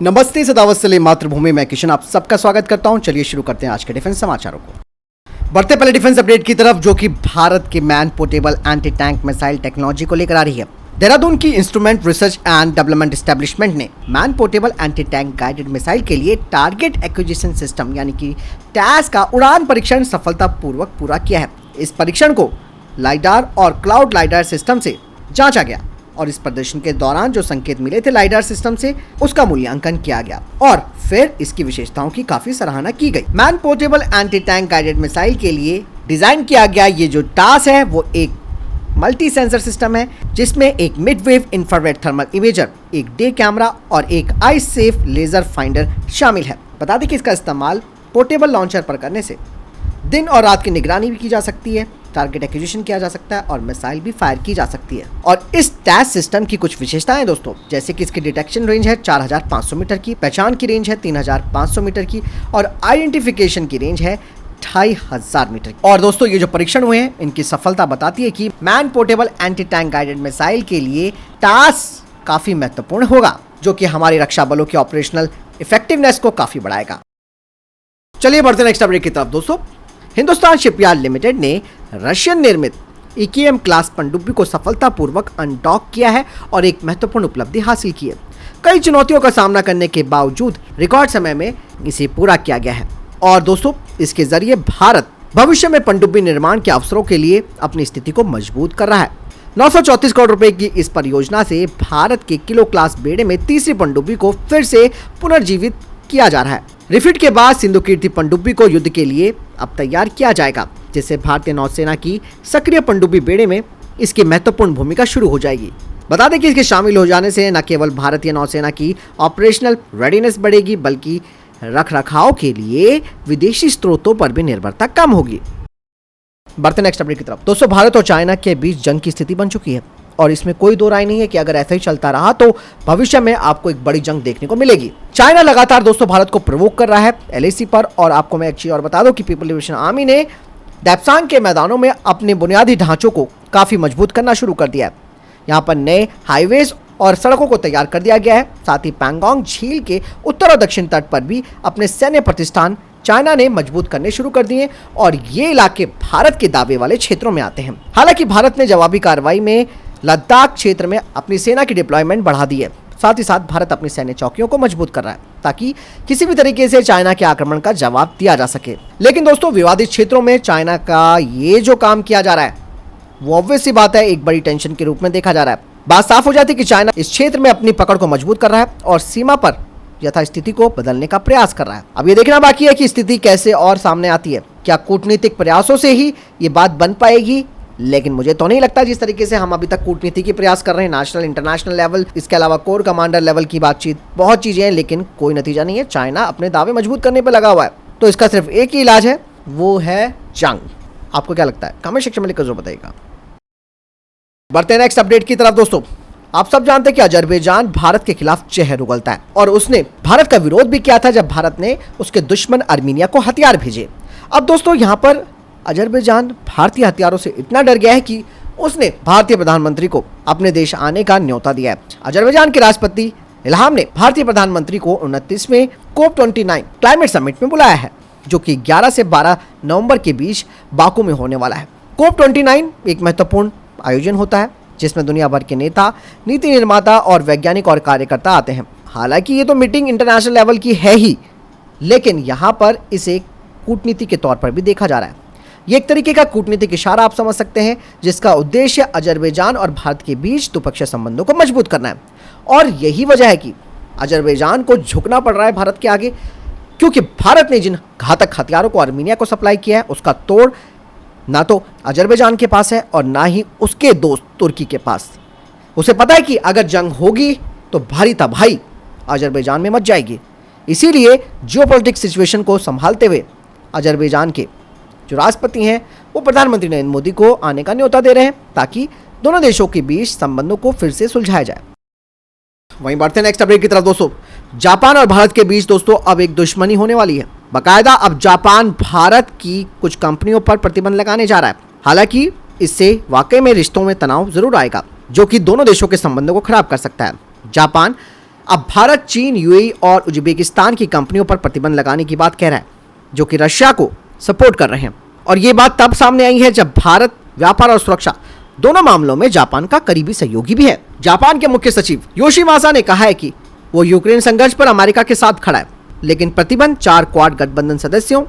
नमस्ते, सदावत सले मातृभूमि में किशन आप सबका स्वागत करता हूं। चलिए शुरू करते हैं आज के डिफेंस समाचारों को। बढ़ते पहले डिफेंस अपडेट की तरफ, जो कि भारत के man portable anti tank missile technology को लेकर आ रही है। देहरादून की instrument research and development establishment ने man portable anti tank guided missile के लिए टारगेट एक्विजिशन सिस्टम यानी कि टैस का उड़ान परीक्षण सफलतापूर्वक पूरा किया है। इस परीक्षण को लाइडार और क्लाउड लाइडार सिस्टम से जांचा गया और इस प्रदर्शन के दौरान जो संकेत मिले थे लाइडार सिस्टम से, उसका मूल्यांकन किया गया और फिर इसकी विशेषताओं की काफी सराहना की गई। Man portable anti tank guided missile के लिए डिजाइन किया गया ये जो टास है वो एक मल्टी सेंसर सिस्टम है, जिसमें एक mid wave infrared thermal imager, एक डे कैमरा और एक आई सेफ लेजर फाइंडर शामिल है। बता दें कि इसका इस्तेमाल पोर्टेबल लॉन्चर पर करने से दिन और रात की निगरानी भी की जा सकती है, टारगेट एक्विजिशन किया जा सकता है और मिसाइल भी फायर की जा सकती है। और इस टैस सिस्टम की कुछ विशेषताएं दोस्तों, जैसे कि इसकी डिटेक्शन रेंज है 4500 मीटर की, पहचान की रेंज है 3500 मीटर की और आइडेंटिफिकेशन की रेंज है 2500 मीटर की। और दोस्तों ये जो परीक्षण हुए हैं इनकी सफलता बताती है कि man portable anti tank guided missile के लिए टास काफी महत्वपूर्ण होगा, जो कि हमारी रक्षा बलों की ऑपरेशनल इफेक्टिवनेस को काफी बढ़ाएगा। चलिए बढ़ते नेक्स्ट अपडेट की तरफ दोस्तों। हिंदुस्तान शिपयार्ड लिमिटेड ने रशियन निर्मित EKM क्लास पनडुब्बी को सफलतापूर्वक अनडॉक किया है और एक महत्वपूर्ण उपलब्धि हासिल की है। कई चुनौतियों का सामना करने के बावजूद रिकॉर्ड समय में इसे पूरा किया गया है और दोस्तों इसके जरिए भारत भविष्य में पनडुब्बी निर्माण के अवसरों के लिए अपनी स्थिति को मजबूत कर रहा है। 934 करोड़ रुपए की इस परियोजना से भारत के किलो क्लास बेड़े में तीसरी पनडुब्बी को फिर से पुनर्जीवित किया जा रहा है। रिफिट के बाद सिंधु कीर्ति पनडुब्बी को युद्ध के लिए अब तैयार किया जाएगा, जिससे भारतीय नौसेना की सक्रिय पनडुब्बी बेड़े में इसकी महत्वपूर्ण भूमिका शुरू हो जाएगी। बता दें कि इसके शामिल हो जाने से न केवल भारतीय नौसेना की ऑपरेशनल रेडीनेस बढ़ेगी, बल्कि रखरखाव के लिए विदेशी स्रोतों पर भी निर्भरता कम होगी। बढ़ते नेक्स्ट अपडेट की तरफ दोस्तों, भारत और चाइना के बीच जंग की स्थिति बन चुकी है और इसमें कोई दो राय नहीं है कि अगर ऐसा ही चलता रहा तो भविष्य में आपको एक बड़ी जंग देखने को मिलेगी। चाइना लगातार दोस्तों भारत को प्रोवोक कर रहा है LAC पर, और आपको मैं एक चीज और बता दूं कि पीपल लिबरेशन आर्मी ने देप्सांग के मैदानों में अपने बुनियादी ढांचों को काफी मजबूत करना शुरू कर दिया है। यहाँ पर नए हाईवेज और सड़कों को तैयार कर दिया गया है। साथ ही पैंगोंग झील के उत्तर और दक्षिण तट पर भी अपने सैन्य प्रतिष्ठान चाइना ने मजबूत करने शुरू कर दिए और ये इलाके भारत के दावे वाले क्षेत्रों में आते हैं। हालांकि भारत ने जवाबी कार्रवाई में लद्दाख क्षेत्र में अपनी सेना की डिप्लॉयमेंट बढ़ा दी है। साथ ही साथ भारत अपनी सैन्य चौकियों को मजबूत कर रहा है ताकि किसी भी तरीके से चाइना के आक्रमण का जवाब दिया जा सके। लेकिन दोस्तों विवादित क्षेत्रों में चाइना का ये जो काम किया जा रहा है वो ऑब्वियस सी बात है एक बड़ी टेंशन के रूप में देखा जा रहा है। बात साफ हो जाती है कि चाइना इस क्षेत्र में अपनी पकड़ को मजबूत कर रहा है और सीमा पर यथास्थिति को बदलने का प्रयास कर रहा है। अब ये देखना बाकी है कि स्थिति कैसे और सामने आती है। क्या कूटनीतिक प्रयासों से ही ये बात बन पाएगी? लेकिन मुझे तो नहीं लगता जिस तरीके से हम अभी तक कूटनीति की प्रयास कर रहे हैं, नेशनल इंटरनेशनल लेवल, इसके अलावा कोर कमांडर लेवल की बातचीत, बहुत चीजें हैं, लेकिन कोई नतीजा नहीं है। चाइना अपने दावे मजबूत करने पर लगा हुआ है, तो इसका सिर्फ एक ही इलाज है, वो है जंग। आपको क्या लगता है? कमेंट सेक्शन में लिखकर जरूर बताइएगा। बढ़ते हैं नेक्स्ट अपडेट की तरफ दोस्तों। आप सब जानते हैं कि अजरबैजान भारत के खिलाफ चेहर उगलता है और उसने भारत का विरोध भी किया था जब भारत ने उसके दुश्मन अर्मीनिया को हथियार भेजे। अब दोस्तों यहाँ पर अजरबैजान भारतीय हथियारों से इतना डर गया है कि उसने भारतीय प्रधानमंत्री को अपने देश आने का न्योता दिया है। अजरबैजान के राष्ट्रपति इल्हाम ने भारतीय प्रधानमंत्री को 29वें COP29 क्लाइमेट समिट में बुलाया है, जो कि 11 से 12 नवंबर के बीच बाकू में होने वाला है। COP29 एक महत्वपूर्ण आयोजन होता है जिसमें दुनिया भर के नेता, नीति निर्माता और वैज्ञानिक और कार्यकर्ता आते हैं। हालांकि ये तो मीटिंग इंटरनेशनल लेवल की है ही, लेकिन यहाँ पर इसे कूटनीति के तौर पर भी देखा जा रहा है। ये एक तरीके का कूटनीतिक इशारा आप समझ सकते हैं, जिसका उद्देश्य अजरबैजान और भारत के बीच द्विपक्षीय संबंधों को मजबूत करना है। और यही वजह है कि अजरबैजान को झुकना पड़ रहा है भारत के आगे, क्योंकि भारत ने जिन घातक हथियारों को आर्मीनिया को सप्लाई किया है उसका तोड़ ना तो अजरबैजान के पास है और ना ही उसके दोस्त तुर्की के पास। उसे पता है कि अगर जंग होगी तो भारी तबाही अजरबैजान में मच जाएगी। इसीलिए जियोपॉलिटिक्स सिचुएशन को संभालते हुए अजरबैजान के जो राष्ट्रपति हैं वो प्रधानमंत्री नरेंद्र मोदी को आने का न्योता दे रहे हैं ताकि दोनों देशों के बीच संबंधों को फिर से सुलझाया जाए। वहीं बढ़ते हैं नेक्स्ट अपडेट की तरफ दोस्तों। जापान और भारत के बीच दोस्तों अब एक दुश्मनी होने वाली है। बाकायदा अब जापान भारत की कुछ कंपनियों पर प्रतिबंध लगाने जा रहा है। हालांकि इससे वाकई में रिश्तों में तनाव जरूर आएगा, जो कि दोनों देशों के संबंधों को खराब कर सकता है। जापान अब भारत चीन, यूएई और उज्बेकिस्तान की कंपनियों पर प्रतिबंध लगाने की बात कह रहा है, जो कि रशिया को सपोर्ट कर रहे हैं। और ये बात तब सामने आई है जब भारत व्यापार और सुरक्षा दोनों मामलों में जापान का करीबी सहयोगी भी है। जापान के मुख्य सचिव योशिमासा ने कहा है कि वो यूक्रेन संघर्ष पर अमेरिका के साथ खड़ा है, लेकिन प्रतिबंध 4 क्वाड गठबंधन सदस्यों,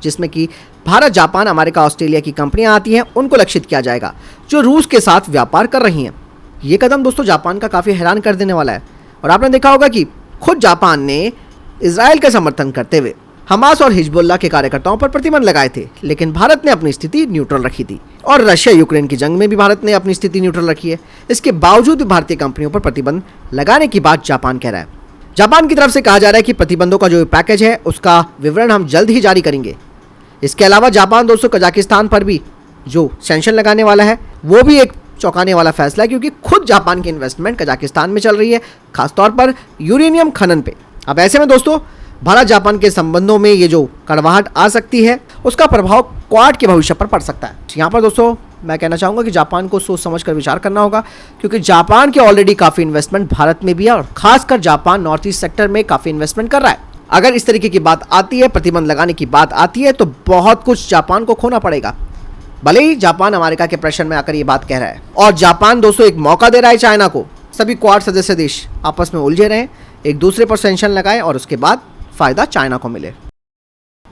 जिसमें कि भारत, जापान, अमेरिका, ऑस्ट्रेलिया की कंपनियां आती हैं, उनको लक्षित किया जाएगा, जो रूस के साथ व्यापार कर रही हैं। ये कदम दोस्तों जापान का काफी हैरान कर देने वाला है। और आपने देखा होगा कि खुद जापान ने इजराइल का समर्थन करते हुए हमास और हिजबुल्लाह के कार्यकर्ताओं पर प्रतिबंध लगाए थे, लेकिन भारत ने अपनी स्थिति न्यूट्रल रखी थी। और रशिया यूक्रेन की जंग में भी भारत ने अपनी स्थिति न्यूट्रल रखी है। इसके बावजूद भी भारतीय कंपनियों पर प्रतिबंध लगाने की बात जापान कह रहा है। जापान की तरफ से कहा जा रहा है कि प्रतिबंधों का जो पैकेज है उसका विवरण हम जल्द ही जारी करेंगे। इसके अलावा जापान दोस्तों कजाकिस्तान पर भी जो सैंक्शन लगाने वाला है वो भी एक चौंकाने वाला फैसला है, क्योंकि खुद जापान की इन्वेस्टमेंट कजाकिस्तान में चल रही है, खासतौर पर यूरेनियम खनन पे। अब ऐसे में दोस्तों भारत जापान के संबंधों में ये जो कड़वाहट आ सकती है उसका प्रभाव क्वाड के भविष्य पर पड़ सकता है। यहाँ पर दोस्तों मैं कहना चाहूँगा कि जापान को सोच समझ कर विचार करना होगा, क्योंकि जापान के ऑलरेडी काफ़ी इन्वेस्टमेंट भारत में भी है और खासकर जापान नॉर्थ ईस्ट सेक्टर में काफ़ी इन्वेस्टमेंट कर रहा है। अगर इस तरीके की बात आती है, प्रतिबंध लगाने की बात आती है, तो बहुत कुछ जापान को खोना पड़ेगा। भले ही जापान अमेरिका के प्रेशर में आकर ये बात कह रहा है, और जापान दोस्तों एक मौका दे रहा है चाइना को। सभी क्वाड सदस्य देश आपस में उलझे रहें, एक दूसरे पर सैंक्शन लगाएं और उसके बाद फायदा चाइना को मिले।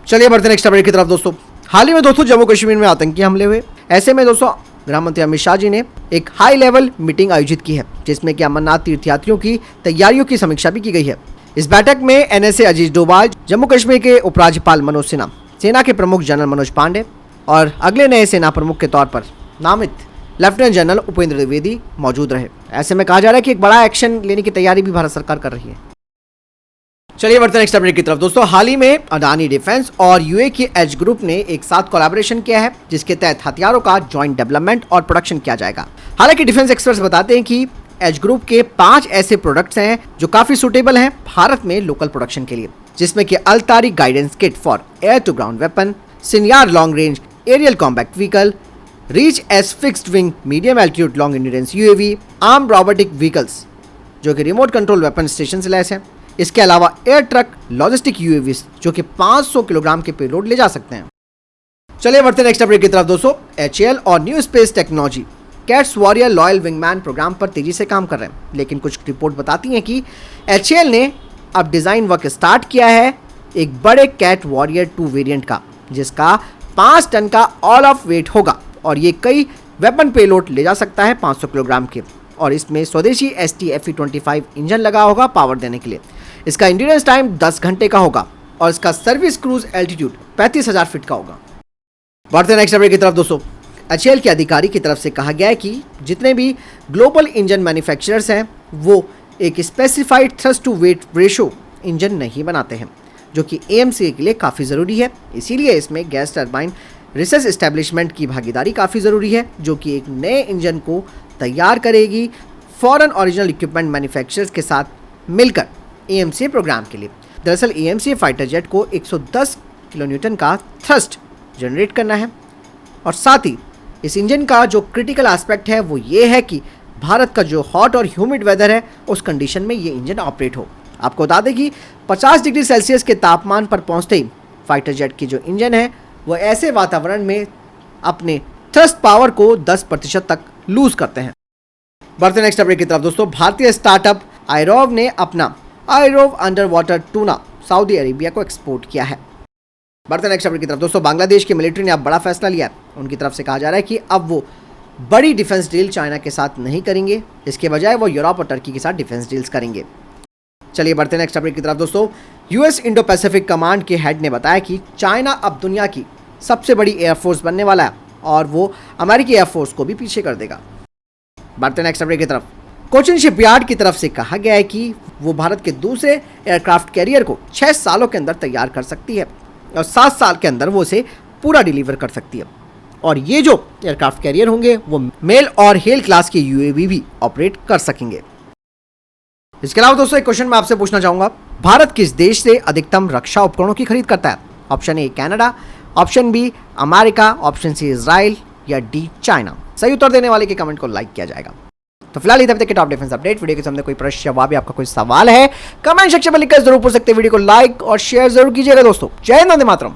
चलिए बढ़ते नेक्स्ट अपडेट की तरफ दोस्तों। हाल ही में दोस्तों जम्मू कश्मीर में आतंकी हमले हुए। ऐसे में दोस्तों गृह मंत्री अमित शाह जी ने एक हाई लेवल मीटिंग आयोजित की है, जिसमें कि अमरनाथ तीर्थयात्रियों की तैयारियों की समीक्षा भी की गई है। इस बैठक में एनएसए अजीत डोभाल, जम्मू कश्मीर के उपराज्यपाल मनोज सिन्हा, सेना के प्रमुख जनरल मनोज पांडे और अगले नए सेना प्रमुख के तौर पर नामित लेफ्टिनेंट जनरल उपेंद्र द्विवेदी मौजूद रहे। ऐसे में कहा जा रहा है कि एक बड़ा एक्शन लेने की तैयारी भी भारत सरकार कर रही है। चलिए बढ़ते हैं नेक्स्ट अपडेट की तरफ दोस्तों। हाल ही में अडानी डिफेंस और यूए की एज ग्रुप ने एक साथ कोलैबोरेशन किया है, जिसके तहत हथियारों का जॉइंट डेवलपमेंट और प्रोडक्शन किया जाएगा। हालांकि डिफेंस एक्सपर्ट्स बताते हैं कि एज ग्रुप के 5 ऐसे प्रोडक्ट्स हैं जो काफी सुटेबल हैं भारत में लोकल प्रोडक्शन के लिए, जिसमें कि अल्तारी guidance kit for air to ground weapon, सिन्यार long range aerial combat vehicle, reach S fixed wing medium altitude long endurance UAV, arm robotic vehicles जो कि रिमोट कंट्रोल वेपन स्टेशन से लैस है। इसके अलावा एयर ट्रक लॉजिस्टिक यूएवीज जो कि 500 किलोग्राम के पेलोड ले जा सकते हैं। चलिए बढ़ते नेक्स्ट अपडेट की तरफ दोस्तों। एचएएल और new space technology CATS warrior loyal wingman program पर तेजी से काम कर रहे हैं, लेकिन कुछ रिपोर्ट बताती हैं कि एचएएल ने अब डिजाइन वर्क स्टार्ट किया है एक बड़े कैट वॉरियर 2 वेरिएंट का, जिसका 5 टन का ऑल ऑफ वेट होगा और ये कई वेपन पेलोड ले जा सकता है 500 किलोग्राम के। और इसमें स्वदेशी ST-FE25 इंजन लगा होगा पावर देने के लिए। इसका इंड्योरेंस टाइम 10 घंटे का होगा और इसका सर्विस क्रूज एल्टीट्यूड 35,000 फीट का होगा। बढ़ते नेक्स्ट अपडेट की तरफ दोस्तों। एचएएल के अधिकारी की तरफ से कहा गया है कि जितने भी ग्लोबल इंजन मैन्युफैक्चरर्स हैं वो एक specified thrust to weight ratio engine नहीं बनाते हैं, जो कि AMCA के लिए काफ़ी ज़रूरी है। इसीलिए इसमें गैस टरबाइन रिसर्च एस्टेब्लिशमेंट की भागीदारी काफ़ी ज़रूरी है, जो कि एक नए इंजन को तैयार करेगी फॉरेन ओरिजिनल इक्विपमेंट मैन्युफैक्चरर्स के साथ मिलकर AMCA प्रोग्राम के लिए। दरअसल AMCA फाइटर जेट को 110 किलोन्यूटन का थ्रस्ट जनरेट करना है और साथ ही इस इंजन का जो क्रिटिकल एस्पेक्ट है वो ये है कि भारत का जो हॉट और ह्यूमिड वेदर है उस कंडीशन में ये इंजन ऑपरेट हो। आपको बता दें कि 50 डिग्री सेल्सियस के तापमान पर पहुंचते ही फाइटर जेट की जो इंजन है वो ऐसे वातावरण में अपने थ्रस्ट पावर को 10% तक लूज करते हैं। बढ़ते नेक्स्ट अपडेट की तरफ दोस्तों। भारतीय स्टार्टअप आयरोव ने अपना IROV underwater tuna Saudi Arabia को एक्सपोर्ट किया है। बढ़ते नेक्स्ट अपडेट की तरफ दोस्तों। बांग्लादेश की मिलिट्री ने अब बड़ा फैसला लिया है। उनकी तरफ से कहा जा रहा है कि अब वो बड़ी डिफेंस डील चाइना के साथ नहीं करेंगे, इसके बजाय वो यूरोप और टर्की के साथ डिफेंस डील्स करेंगे। चलिए बढ़ते नेक्स्ट अपडेट की तरफ दोस्तों। यूएस इंडो पैसिफिक कमांड के हेड ने बताया कि चाइना अब दुनिया की सबसे बड़ी एयरफोर्स बनने वाला है और वो अमेरिकी एयरफोर्स को भी पीछे कर देगा। बढ़ते नेक्स्ट अपडेट की तरफ। कोचिन शिपयार्ड की तरफ से कहा गया है कि वो भारत के दूसरे एयरक्राफ्ट कैरियर को 6 सालों के अंदर तैयार कर सकती है और 7 साल के अंदर वो उसे पूरा डिलीवर कर सकती है। और ये जो एयरक्राफ्ट कैरियर होंगे वो मेल और हेल क्लास के यूएवी भी ऑपरेट कर सकेंगे। इसके अलावा दोस्तों एक क्वेश्चन मैं आपसे पूछना चाहूंगा, भारत किस देश से अधिकतम रक्षा उपकरणों की खरीद करता है? Option A Canada, option B America, option C Israel या डी चाइना। सही उत्तर देने वाले के कमेंट को लाइक किया जाएगा। तो फिलहाल इधर तक के टॉप डिफेंस अपडेट। वीडियो के सामने कोई प्रश्न जवाब या आपका कोई सवाल है कमेंट सेक्शन में लिखकर जरूर पूछ सकते हैं। वीडियो को लाइक और शेयर जरूर कीजिएगा दोस्तों। जय हिंद, वंदे मातरम।